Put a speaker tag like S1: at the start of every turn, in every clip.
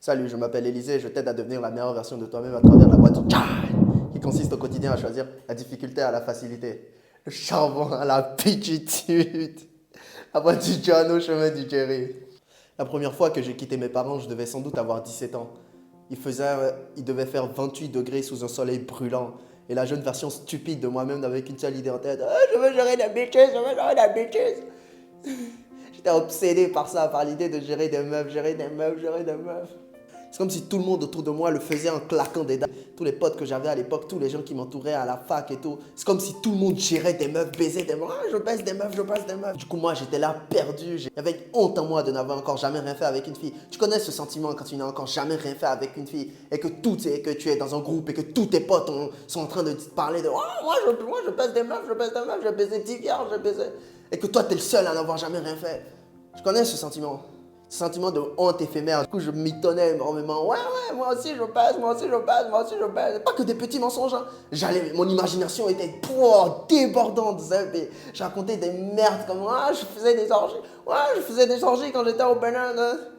S1: Salut, je m'appelle Élisée et je t'aide à devenir la meilleure version de toi-même à travers la boîte du Chai, qui consiste au quotidien à choisir la difficulté à la facilité, le charbon à la piquitude, la boîte du John au chemin du Jerry. La première fois que j'ai quitté mes parents, je devais sans doute avoir 17 ans. Il devait faire 28 degrés sous un soleil brûlant. Et la jeune version stupide de moi-même n'avait qu'une seule idée en tête. Ah, je veux gérer des bitches, je veux gérer des bitches. J'étais obsédé par ça, par l'idée de gérer des meufs, gérer des meufs, gérer des meufs. C'est comme si tout le monde autour de moi le faisait en claquant des dents. Tous les potes que j'avais à l'époque, tous les gens qui m'entouraient à la fac et tout. C'est comme si tout le monde gérait des meufs, baisait des meufs. Ah, je baisse des meufs, je baisse des meufs. Du coup, moi, j'étais là perdu. J'avais une honte en moi de n'avoir encore jamais rien fait avec une fille. Tu connais ce sentiment quand tu n'as encore jamais rien fait avec une fille et que que tu es dans un groupe et que tous tes potes sont en train de te parler de oh, moi, je baisse des meufs, je baisse des meufs, je baisé 10 gars, je baisé. Et que toi, t'es le seul à n'avoir jamais rien fait. Je connais ce sentiment. Ce sentiment de honte éphémère. Du coup, je mitonnais énormément. Ouais, moi aussi je passe, moi aussi je passe, moi aussi je passe. Pas que des petits mensonges. Hein. Mon imagination était débordante. Je racontais des merdes comme ah, je faisais des orgies. Ouais, je faisais des orgies quand j'étais au Bénin.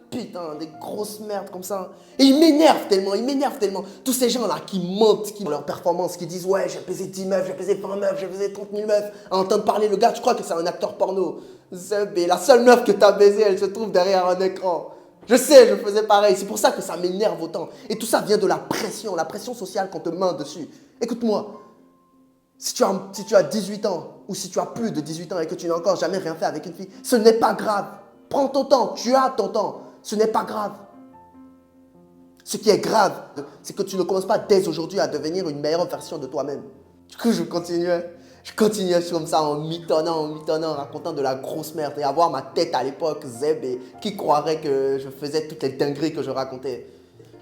S1: Putain, des grosses merdes comme ça. Et ils m'énervent tellement. Tous ces gens-là qui mentent, qui ont leur performance, qui disent ouais, j'ai pesé 10 meufs, j'ai pesé 20 meufs, j'ai pesé 30 000 meufs. À entendre parler le gars, tu crois que c'est un acteur porno. Et la seule meuf que t'as baisée, elle se trouve derrière un écran. Je sais, je faisais pareil. C'est pour ça que ça m'énerve autant. Et tout ça vient de la pression sociale qu'on te met dessus. Écoute-moi, si tu as 18 ans ou si tu as plus de 18 ans et que tu n'as encore jamais rien fait avec une fille, ce n'est pas grave. Prends ton temps, tu as ton temps. Ce n'est pas grave. Ce qui est grave, c'est que tu ne commences pas dès aujourd'hui à devenir une meilleure version de toi-même. Du coup, je continuais comme ça en mitonnant, racontant de la grosse merde et avoir ma tête à l'époque, Zeb, et qui croirait que je faisais toutes les dingueries que je racontais.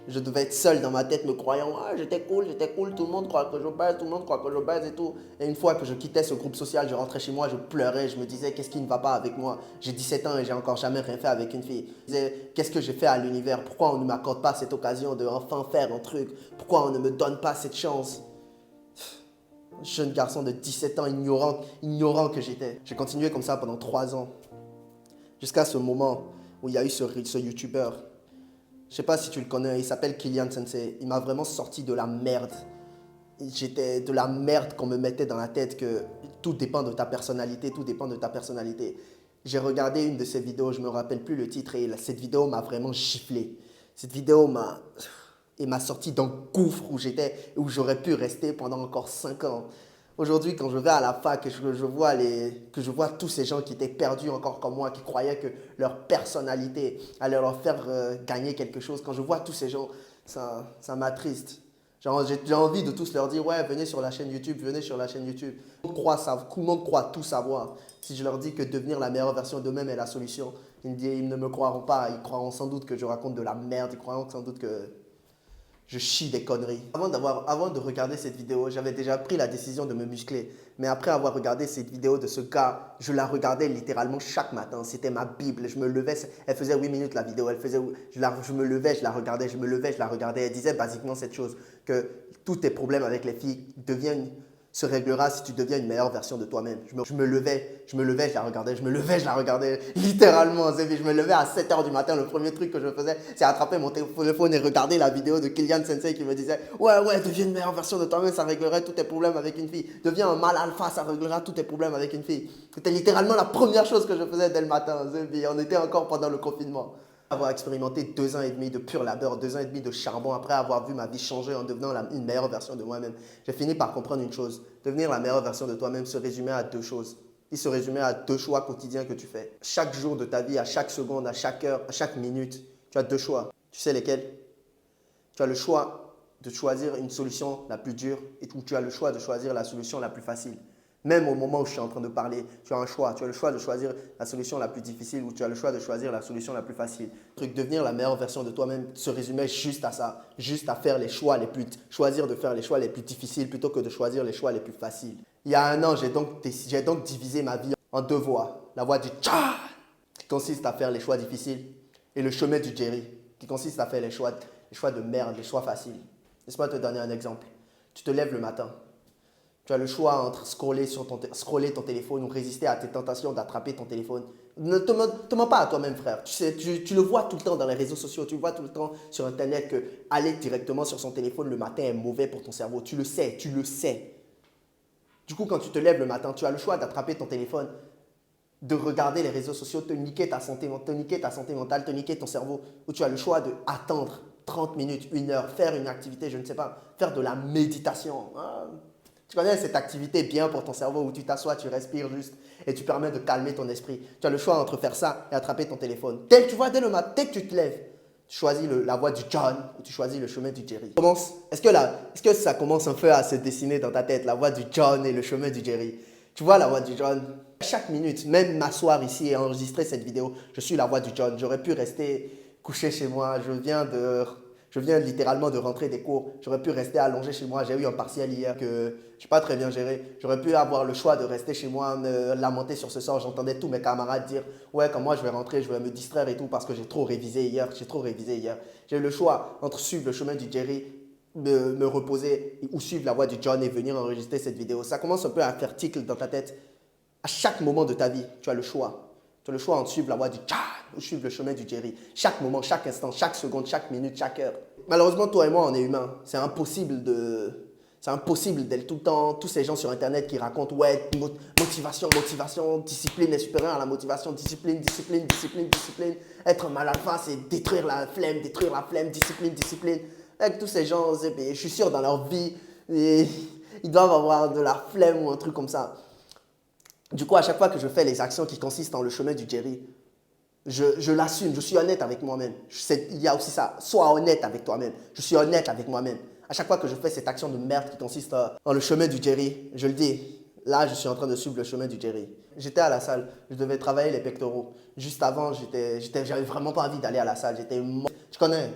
S1: Je devais être seul dans ma tête me croyant ah, j'étais cool, tout le monde croit que je baise, tout le monde croit que je baise et tout. Et une fois que je quittais ce groupe social, je rentrais chez moi, je pleurais, je me disais qu'est-ce qui ne va pas avec moi. J'ai 17 ans et j'ai encore jamais rien fait avec une fille. Je me disais qu'est-ce que j'ai fait à l'univers, pourquoi on ne m'accorde pas cette occasion de enfin faire un truc, pourquoi on ne me donne pas cette chance. Jeune garçon de 17 ans, ignorant que j'étais. J'ai continué comme ça pendant 3 ans. Jusqu'à ce moment où il y a eu ce YouTuber. Je sais pas si tu le connais, il s'appelle Kylian Sensei. Il m'a vraiment sorti de la merde. J'étais de la merde qu'on me mettait dans la tête que tout dépend de ta personnalité, tout dépend de ta personnalité. J'ai regardé une de ses vidéos, je me rappelle plus le titre, et cette vidéo m'a vraiment giflé. Cette vidéo m'a sorti d'un gouffre où j'aurais pu rester pendant encore 5 ans. Aujourd'hui, quand je vais à la fac et que je vois tous ces gens qui étaient perdus encore comme moi, qui croyaient que leur personnalité allait leur faire gagner quelque chose, quand je vois tous ces gens, ça m'attriste. J'ai envie de tous leur dire, ouais, venez sur la chaîne YouTube, venez sur la chaîne YouTube. Tout le monde croit tout savoir. Si je leur dis que devenir la meilleure version d'eux-mêmes est la solution, ils ne me croiront pas. Ils croiront sans doute que je raconte de la merde. Ils croiront sans doute que je chie des conneries. Avant de regarder cette vidéo, j'avais déjà pris la décision de me muscler. Mais après avoir regardé cette vidéo de ce gars, je la regardais littéralement chaque matin. C'était ma Bible. Je me levais, elle faisait 8 minutes la vidéo. Je me levais, je la regardais, je me levais, je la regardais. Elle disait basiquement cette chose, que tous tes problèmes avec les filles se réglera si tu deviens une meilleure version de toi-même. Je me levais, je la regardais, je me levais, je la regardais, littéralement. Je me levais à 7 h du matin, le premier truc que je faisais, c'est attraper mon téléphone et regarder la vidéo de Kylian Sensei qui me disait « Ouais, deviens une meilleure version de toi-même, ça réglerait tous tes problèmes avec une fille. Deviens un mâle alpha, ça réglera tous tes problèmes avec une fille. » C'était littéralement la première chose que je faisais dès le matin. On était encore pendant le confinement. Avoir expérimenté 2 ans et demi de pur labeur, 2 ans et demi de charbon, après avoir vu ma vie changer en devenant une meilleure version de moi-même, j'ai fini par comprendre une chose. Devenir la meilleure version de toi-même se résumait à 2 choses. Il se résumait à 2 choix quotidiens que tu fais. Chaque jour de ta vie, à chaque seconde, à chaque heure, à chaque minute, tu as 2 choix. Tu sais lesquels? Tu as le choix de choisir une solution la plus dure et tu as le choix de choisir la solution la plus facile. Même au moment où je suis en train de parler, tu as un choix. Tu as le choix de choisir la solution la plus difficile ou tu as le choix de choisir la solution la plus facile. Devenir la meilleure version de toi-même se résumait juste à ça. Juste à faire les choix choisir de faire les choix les plus difficiles plutôt que de choisir les choix les plus faciles. Il y a 1 an, j'ai donc divisé ma vie en 2 voies. La voie du tcha, qui consiste à faire les choix difficiles, et le chemin du Jerry, qui consiste à faire les choix de merde, les choix faciles. Laisse-moi te donner un exemple. Tu te lèves le matin. Tu as le choix entre scroller ton téléphone ou résister à tes tentations d'attraper ton téléphone. Ne te mens pas à toi-même, frère. Tu sais, tu le vois tout le temps dans les réseaux sociaux, tu le vois tout le temps sur Internet que aller directement sur son téléphone le matin est mauvais pour ton cerveau. Tu le sais, tu le sais. Du coup, quand tu te lèves le matin, tu as le choix d'attraper ton téléphone, de regarder les réseaux sociaux, te niquer ta santé mentale, te niquer ton cerveau, ou tu as le choix d'attendre 30 minutes, 1 heure, faire une activité, je ne sais pas, faire de la méditation. Ah, tu connais cette activité bien pour ton cerveau où tu t'assois, tu respires juste et tu permets de calmer ton esprit. Tu as le choix entre faire ça et attraper ton téléphone. Tu vois, dès le matin, dès que tu te lèves, tu choisis la voie du John ou tu choisis le chemin du Jerry. Est-ce que ça commence un peu à se dessiner dans ta tête, la voie du John et le chemin du Jerry? Tu vois la voie du John? Chaque minute, même m'asseoir ici et enregistrer cette vidéo, je suis la voie du John. J'aurais pu rester couché chez moi. Je viens littéralement de rentrer des cours. J'aurais pu rester allongé chez moi. J'ai eu un partiel hier que je n'ai pas très bien géré. J'aurais pu avoir le choix de rester chez moi, me lamenter sur ce sort. J'entendais tous mes camarades dire ouais, quand moi je vais rentrer, je vais me distraire et tout parce que j'ai trop révisé hier. J'ai eu le choix entre suivre le chemin du Jerry, me reposer ou suivre la voie du John et venir enregistrer cette vidéo. Ça commence un peu à faire ticle dans ta tête. À chaque moment de ta vie, tu as le choix. Tu as le choix entre suivre la voie du John ou suivre le chemin du Jerry. Chaque moment, chaque instant, chaque seconde, chaque minute, chaque heure. Malheureusement, toi et moi, on est humains. C'est impossible d'être tout le temps, tous ces gens sur Internet qui racontent ouais, motivation, discipline est supérieure à la motivation, discipline. Être mal alpha, c'est détruire la flemme, discipline. Avec tous ces gens, je suis sûr dans leur vie, ils doivent avoir de la flemme ou un truc comme ça. Du coup, à chaque fois que je fais les actions qui consistent dans le chemin du Jerry, je l'assume, je suis honnête avec moi-même. Il y a aussi ça, sois honnête avec toi-même. Je suis honnête avec moi-même. À chaque fois que je fais cette action de merde qui consiste dans le chemin du Jerry, je le dis, là, je suis en train de suivre le chemin du Jerry. J'étais à la salle, je devais travailler les pectoraux. Juste avant, j'avais vraiment pas envie d'aller à la salle. J'étais mort. Tu connais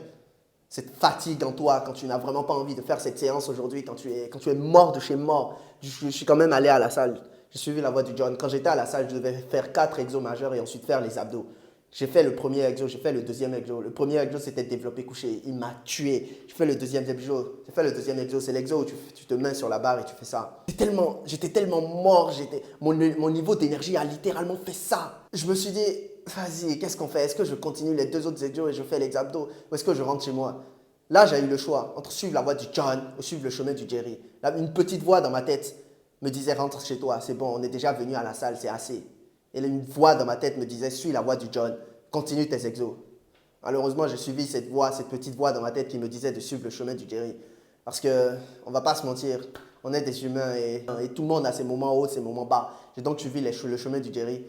S1: cette fatigue en toi quand tu n'as vraiment pas envie de faire cette séance aujourd'hui, quand tu es mort de chez mort. Je suis quand même allé à la salle. J'ai suivi la voie du John. Quand j'étais à la salle, je devais faire 4 exos majeurs et ensuite faire les abdos. J'ai fait le premier exo, j'ai fait le deuxième exo. Le premier exo, c'était développé couché. Il m'a tué. J'ai fait le deuxième exo. C'est l'exo où tu te mets sur la barre et tu fais ça. J'étais tellement mort. Mon niveau d'énergie a littéralement fait ça. Je me suis dit, vas-y, qu'est-ce qu'on fait? Est-ce que je continue les 2 autres exos et je fais les abdos? Ou est-ce que je rentre chez moi? Là, j'ai eu le choix entre suivre la voie du John ou suivre le chemin du Jerry. Là, une petite voix dans ma tête me disait, rentre chez toi, c'est bon, on est déjà venu à la salle, c'est assez. Et une voix dans ma tête me disait, suis la voie du John, continue tes exos. Malheureusement, j'ai suivi cette petite voix dans ma tête qui me disait de suivre le chemin du Jerry. Parce que, on va pas se mentir, on est des humains et tout le monde a ses moments hauts, ses moments bas. J'ai donc suivi le chemin du Jerry.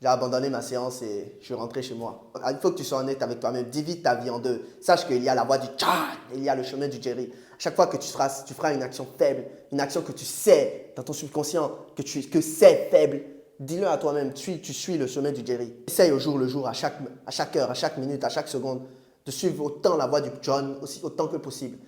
S1: J'ai abandonné ma séance et je suis rentré chez moi. Il faut que tu sois honnête avec toi-même. Divise ta vie en deux. Sache qu'il y a la voie du John et il y a le chemin du Jerry. À chaque fois que tu feras une action faible, une action que tu sais dans ton subconscient que c'est faible, dis-le à toi-même. Tu suis le chemin du Jerry. Essaye au jour le jour, à chaque heure, à chaque minute, à chaque seconde, de suivre autant la voie du John, autant que possible.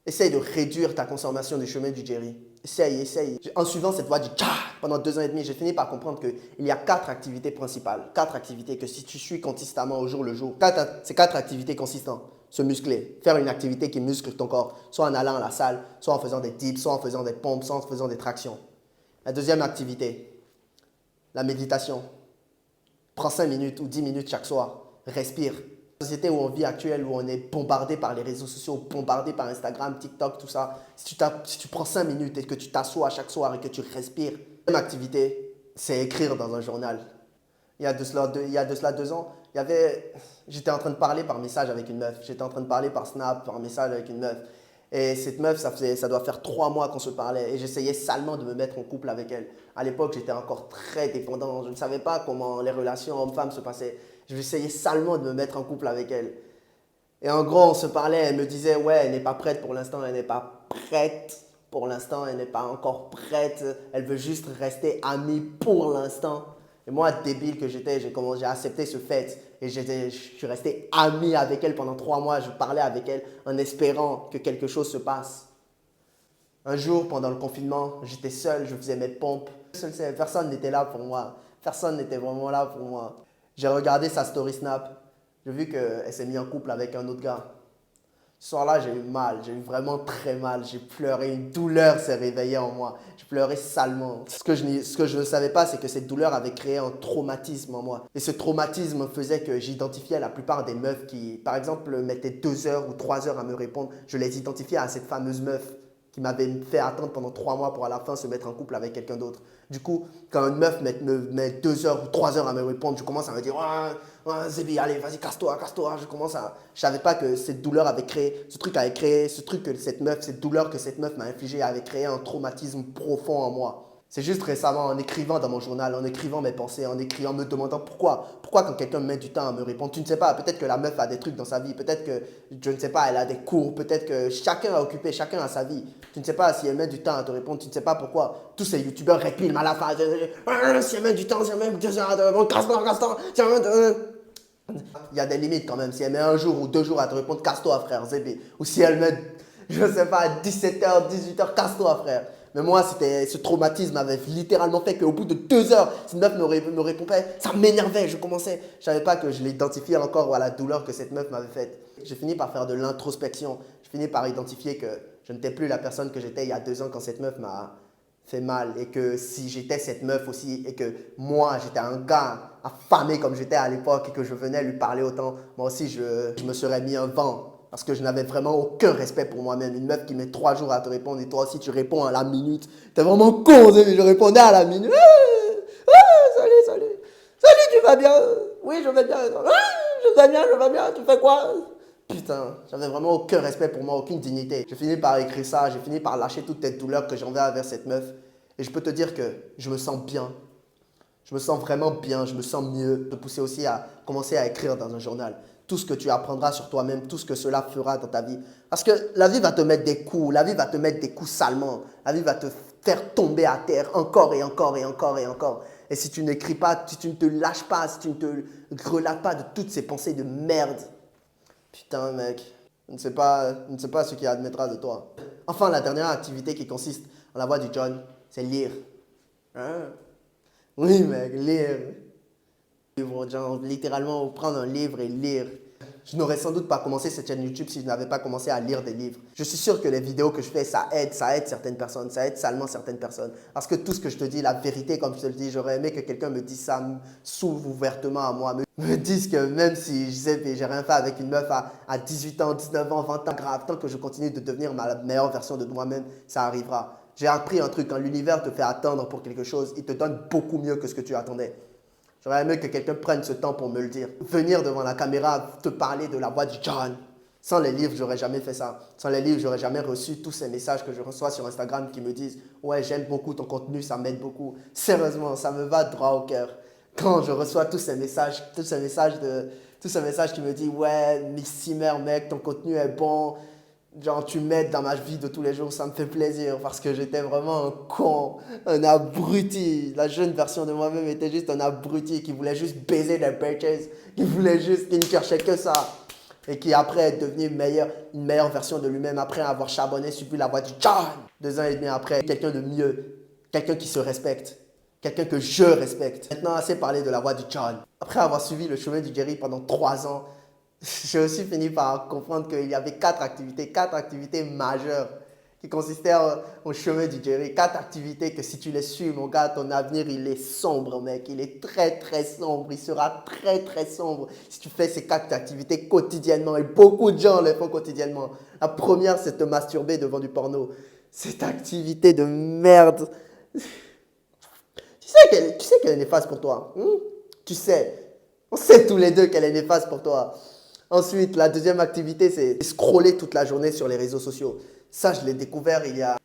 S1: Essaye de réduire ta consommation du chemin du Jerry. Essaye. En suivant cette voie du John pendant 2 ans et demi, j'ai fini par comprendre qu'il y a 4 activités principales. 4 activités que si tu suis constamment au jour le jour, ces 4 activités consistent se muscler, faire une activité qui muscle ton corps, soit en allant à la salle, soit en faisant des dips, soit en faisant des pompes, soit en faisant des tractions. La deuxième activité, la méditation. Prends 5 minutes ou 10 minutes chaque soir, respire. La société où on vit actuelle, où on est bombardé par les réseaux sociaux, bombardé par Instagram, TikTok, tout ça, si tu prends 5 minutes et que tu t'assois chaque soir et que tu respires, la deuxième activité, c'est écrire dans un journal. Il y a de cela 2 ans, j'étais en train de parler par message avec une meuf. J'étais en train de parler par Snap, par message avec une meuf. Et cette meuf, ça doit faire 3 mois qu'on se parlait. Et j'essayais salement de me mettre en couple avec elle. À l'époque, j'étais encore très dépendant. Je ne savais pas comment les relations hommes-femmes se passaient. J'essayais salement de me mettre en couple avec elle. Et en gros, on se parlait. Elle me disait, ouais, elle n'est pas prête pour l'instant. Elle n'est pas prête pour l'instant. Elle n'est pas encore prête. Elle veut juste rester amie pour l'instant. Et moi, débile que j'étais, j'ai accepté ce fait. Et je suis resté ami avec elle pendant 3 mois. Je parlais avec elle en espérant que quelque chose se passe. Un jour, pendant le confinement, j'étais seul, je faisais mes pompes. Personne n'était là pour moi. Personne n'était vraiment là pour moi. J'ai regardé sa story Snap. J'ai vu qu'elle s'est mise en couple avec un autre gars. Ce soir-là, j'ai eu mal, j'ai eu vraiment très mal. J'ai pleuré, une douleur s'est réveillée en moi. J'ai pleuré salement. Ce que je ne savais pas, c'est que cette douleur avait créé un traumatisme en moi. Et ce traumatisme faisait que j'identifiais la plupart des meufs qui, par exemple, mettaient 2 heures ou 3 heures à me répondre. Je les identifiais à cette fameuse meuf qui m'avait fait attendre pendant 3 mois pour à la fin se mettre en couple avec quelqu'un d'autre. Du coup, quand une meuf me met 2 heures ou 3 heures à me répondre, je commence à me dire ouais, Zébi, allez, vas-y, casse-toi, casse-toi. Je savais pas que cette douleur avait créé, ce truc que cette meuf, cette douleur que cette meuf m'a infligée avait créé un traumatisme profond en moi. C'est juste récemment, en écrivant dans mon journal, en écrivant mes pensées, en écrivant, me demandant pourquoi quand quelqu'un met du temps à me répondre, tu ne sais pas, peut-être que la meuf a des trucs dans sa vie, peut-être que, je ne sais pas, elle a des cours, peut-être que chacun a occupé, chacun a sa vie. Tu ne sais pas si elle met du temps à te répondre, tu ne sais pas pourquoi. Tous ces youtubeurs réclament à la fin, si elle met du temps, si elle met 2 heures à te répondre, casse-toi, casse-toi, si elle met... Il y a des limites quand même. Si elle met 1 jour ou 2 jours à te répondre, casse-toi, frère, Zébé. Ou si elle met, je sais pas, 17 h, 18 h, casse-toi, frère. Mais moi, ce traumatisme avait littéralement fait qu'au bout de 2 heures, cette meuf me répondait, ça m'énervait. Je savais pas que je l'identifiais encore à la douleur que cette meuf m'avait faite. J'ai fini par faire de l'introspection. J'ai fini par identifier que je n'étais plus la personne que j'étais il y a 2 ans quand cette meuf m'a fait mal. Et que si j'étais cette meuf aussi, et que moi, j'étais un gars affamé comme j'étais à l'époque, et que je venais lui parler autant, moi aussi, je me serais mis un vent. Parce que je n'avais vraiment aucun respect pour moi-même. Une meuf qui met 3 jours à te répondre et toi aussi tu réponds à la minute. T'es vraiment con, mais je répondais à la minute. Salut, salut. Salut, tu vas bien? Oui, je vais bien. Je vais bien, je vais bien. Tu fais quoi? Putain, j'avais vraiment aucun respect pour moi, aucune dignité. J'ai fini par écrire ça, j'ai fini par lâcher toute cette douleur que j'envais envers cette meuf. Et je peux te dire que je me sens bien. Je me sens vraiment bien, je me sens mieux. Me pousser aussi à commencer à écrire dans un journal. Tout ce que tu apprendras sur toi-même, tout ce que cela fera dans ta vie. Parce que la vie va te mettre des coups, la vie va te mettre des coups salement. La vie va te faire tomber à terre encore et encore et encore et encore. Et si tu n'écris pas, si tu ne te lâches pas, si tu ne te relates pas de toutes ces pensées de merde, putain mec, je ne sais pas ce qu'il admettra de toi. Enfin, la dernière activité qui consiste en la voix du John, c'est lire. Hein? Oui, mec, lire. Genre, littéralement, prendre un livre et lire. Je n'aurais sans doute pas commencé cette chaîne YouTube si je n'avais pas commencé à lire des livres. Je suis sûr que les vidéos que je fais, ça aide certaines personnes, ça aide salement certaines personnes. Parce que tout ce que je te dis, la vérité, comme je te le dis, j'aurais aimé que quelqu'un me dise ça, s'ouvre ouvertement à moi, me dise que même si je sais, j'ai rien fait avec une meuf à 18 ans, 19 ans, 20 ans, grave, tant que je continue de devenir ma meilleure version de moi-même, ça arrivera. J'ai appris un truc, quand l'univers te fait attendre pour quelque chose, il te donne beaucoup mieux que ce que tu attendais. J'aurais aimé que quelqu'un prenne ce temps pour me le dire. Venir devant la caméra, te parler de la voix du John. Sans les livres, j'aurais jamais fait ça. Sans les livres, j'aurais jamais reçu tous ces messages que je reçois sur Instagram qui me disent « Ouais, j'aime beaucoup ton contenu, ça m'aide beaucoup. » Sérieusement, ça me va droit au cœur. Quand je reçois tous ces messages qui me disent « Ouais, Missimer, mec, ton contenu est bon. » Genre, tu m'aides dans ma vie de tous les jours, ça me fait plaisir parce que j'étais vraiment un con, un abruti. La jeune version de moi-même était juste un abruti qui voulait juste baiser des bitches, qui ne cherchait que ça. Et qui après est devenu une meilleure version de lui-même après avoir charbonné, suivi la voix du John. 2 ans et demi après, quelqu'un de mieux, quelqu'un qui se respecte, quelqu'un que je respecte. Maintenant, assez parlé de la voix du John. Après avoir suivi le chemin du Jerry pendant 3 ans, j'ai aussi fini par comprendre qu'il y avait 4 activités majeures qui consistaient au chemin du Jerry. 4 activités que si tu les suis, mon gars, ton avenir, il est sombre, mec. Il est très, très sombre. Il sera très, très sombre si tu fais ces 4 activités quotidiennement. Et beaucoup de gens les font quotidiennement. La première, c'est te masturber devant du porno. Cette activité de merde. Tu sais qu'elle est néfaste pour toi. Tu sais. On sait tous les deux qu'elle est néfaste pour toi. Ensuite, la deuxième activité, c'est scroller toute la journée sur les réseaux sociaux. Ça, je l'ai découvert il y a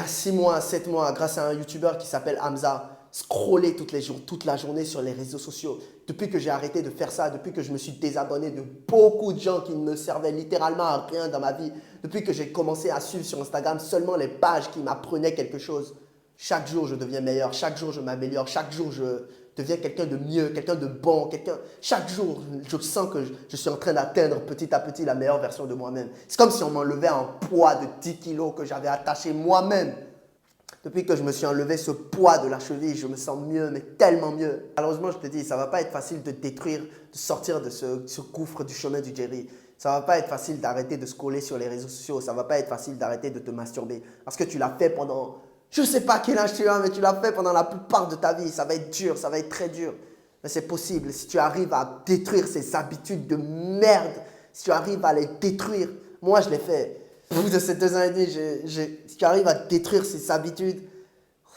S1: 6 mois, 7 mois, grâce à un YouTuber qui s'appelle Hamza. Scroller toute la journée sur les réseaux sociaux. Depuis que j'ai arrêté de faire ça, depuis que je me suis désabonné de beaucoup de gens qui ne me servaient littéralement à rien dans ma vie, depuis que j'ai commencé à suivre sur Instagram seulement les pages qui m'apprenaient quelque chose, chaque jour, je deviens meilleur, chaque jour, je m'améliore, chaque jour, je deviens quelqu'un de mieux, quelqu'un de bon, chaque jour, je sens que je suis en train d'atteindre petit à petit la meilleure version de moi-même. C'est comme si on m'enlevait un poids de 10 kilos que j'avais attaché moi-même. Depuis que je me suis enlevé ce poids de la cheville, je me sens mieux, mais tellement mieux. Malheureusement, je te dis, ça ne va pas être facile de détruire, de sortir de ce gouffre du chemin du Jerry. Ça va pas être facile d'arrêter de scroller sur les réseaux sociaux. Ça va pas être facile d'arrêter de te masturber. Parce que tu l'as fait pendant, je sais pas quel âge tu as, mais tu l'as fait pendant la plupart de ta vie. Ça va être dur, ça va être très dur. Mais c'est possible. Si tu arrives à détruire ces habitudes de merde, si tu arrives à les détruire, moi je l'ai fait. Au bout de ces 2 ans et demi, si tu arrives à détruire ces habitudes,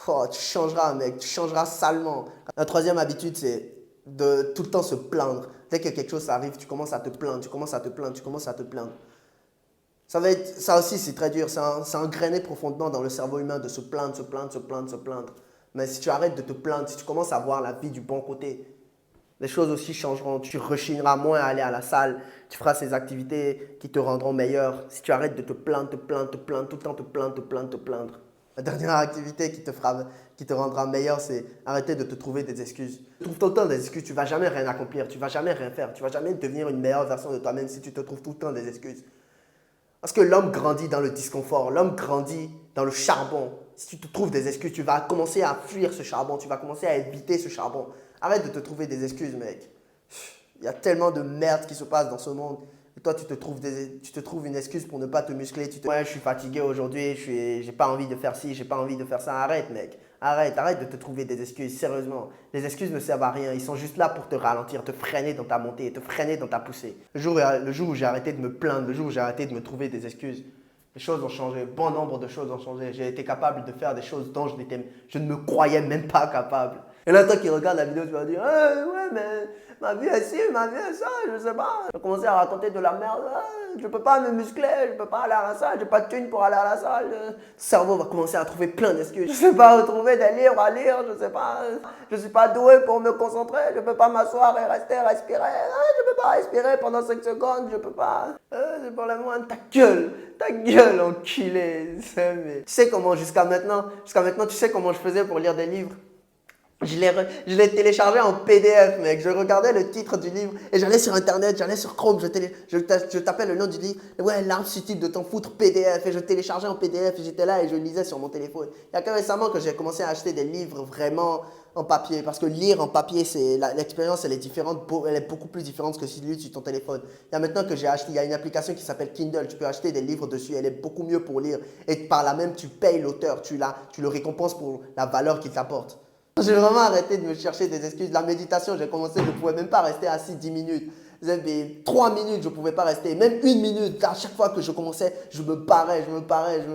S1: oh, tu changeras, mec, tu changeras salement. La troisième habitude, c'est de tout le temps se plaindre. Dès que quelque chose arrive, tu commences à te plaindre, tu commences à te plaindre, tu commences à te plaindre. Ça aussi, c'est très dur. C'est engrainé profondément dans le cerveau humain de se plaindre, se plaindre, se plaindre, se plaindre. Mais si tu arrêtes de te plaindre, si tu commences à voir la vie du bon côté, les choses aussi changeront. Tu rechigneras moins à aller à la salle. Tu feras ces activités qui te rendront meilleur. Si tu arrêtes de te plaindre, te plaindre, te plaindre, tout le temps te plaindre, te plaindre, te plaindre. La dernière activité qui te rendra meilleur, c'est arrêter de te trouver des excuses. Tu trouves tout le temps des excuses, tu ne vas jamais rien accomplir, tu ne vas jamais rien faire, tu ne vas jamais devenir une meilleure version de toi-même si tu te trouves tout le temps des excuses. Parce que l'homme grandit dans le disconfort, l'homme grandit dans le charbon. Si tu te trouves des excuses, tu vas commencer à fuir ce charbon, tu vas commencer à éviter ce charbon. Arrête de te trouver des excuses, mec. Il y a tellement de merde qui se passe dans ce monde. Et toi, tu te trouves une excuse pour ne pas te muscler. Ouais, je suis fatigué aujourd'hui, j'ai pas envie de faire ci, j'ai pas envie de faire ça. Arrête, mec. Arrête de te trouver des excuses, sérieusement. Les excuses ne servent à rien. Ils sont juste là pour te ralentir, te freiner dans ta montée, te freiner dans ta poussée. Le jour où j'ai arrêté de me plaindre, le jour où j'ai arrêté de me trouver des excuses, les choses ont changé. Bon nombre de choses ont changé. J'ai été capable de faire des choses dont je ne me croyais même pas capable. Et là, toi qui regardes la vidéo, tu vas dire ouais, mais ma vie est ci, ma vie est ça, je sais pas. Je vais commencer à raconter de la merde. Je peux pas me muscler, je peux pas aller à la salle, j'ai pas de thune pour aller à la salle. Le cerveau va commencer à trouver plein d'excuses. Je sais pas retrouver des livres à lire, je sais pas. Je suis pas doué pour me concentrer, je peux pas m'asseoir et rester respirer. Je peux pas respirer pendant 5 secondes, je peux pas. C'est pour le moins ta gueule, enculé. Tu sais comment jusqu'à maintenant, tu sais comment je faisais pour lire des livres? Je l'ai téléchargé en PDF, mec. Je regardais le titre du livre et j'allais sur Internet, j'allais sur Chrome, je tapais le nom du livre. Ouais, l'arme subtile de t'en foutre PDF. Et je téléchargeais en PDF et j'étais là et je lisais sur mon téléphone. Il y a que récemment que j'ai commencé à acheter des livres vraiment en papier. Parce que lire en papier, l'expérience, elle est différente, elle est beaucoup plus différente que si tu lis sur ton téléphone. Il y a maintenant que j'ai acheté, il y a une application qui s'appelle Kindle. Tu peux acheter des livres dessus, elle est beaucoup mieux pour lire. Et par là même, tu payes l'auteur, tu le récompenses pour la valeur qu'il t'apporte. J'ai vraiment arrêté de me chercher des excuses. La méditation, j'ai commencé, je ne pouvais même pas rester assis 10 minutes. 3 minutes, je ne pouvais pas rester. Même 1 minute. À chaque fois que je commençais, je me parais,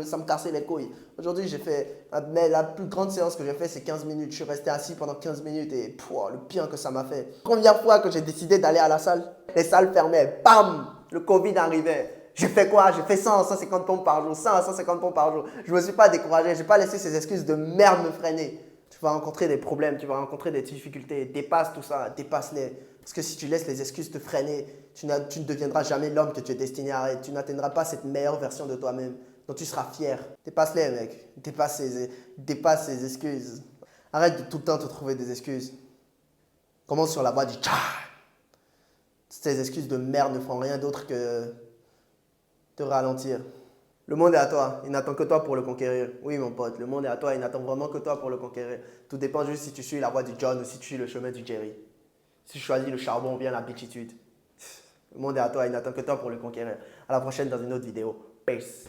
S1: ça me cassait les couilles. Aujourd'hui, j'ai fait, mais la plus grande séance que j'ai fait, c'est 15 minutes. Je suis resté assis pendant 15 minutes et le pire que ça m'a fait. Première fois que j'ai décidé d'aller à la salle, les salles fermaient. Bam! Le Covid arrivait. J'ai fait quoi? J'ai fait 100 à 150 pompes par jour, 100 à 150 pompes par jour. Je ne me suis pas découragé. Je n'ai pas laissé ces excuses de merde me freiner. Tu vas rencontrer des problèmes, tu vas rencontrer des difficultés. Dépasse tout ça, dépasse-les. Parce que si tu laisses les excuses te freiner, tu ne deviendras jamais l'homme que tu es destiné à être. Tu n'atteindras pas cette meilleure version de toi-même dont tu seras fier. Dépasse-les, mec. Dépasse ces excuses. Arrête de tout le temps te trouver des excuses. Commence sur la voie du tcha. Ces excuses de merde ne font rien d'autre que te ralentir. Le monde est à toi, il n'attend que toi pour le conquérir. Oui, mon pote, le monde est à toi, il n'attend vraiment que toi pour le conquérir. Tout dépend juste si tu suis la voie du John ou si tu suis le chemin du Jerry. Si tu choisis le charbon ou bien la bitchitude. Le monde est à toi, il n'attend que toi pour le conquérir. À la prochaine dans une autre vidéo. Peace.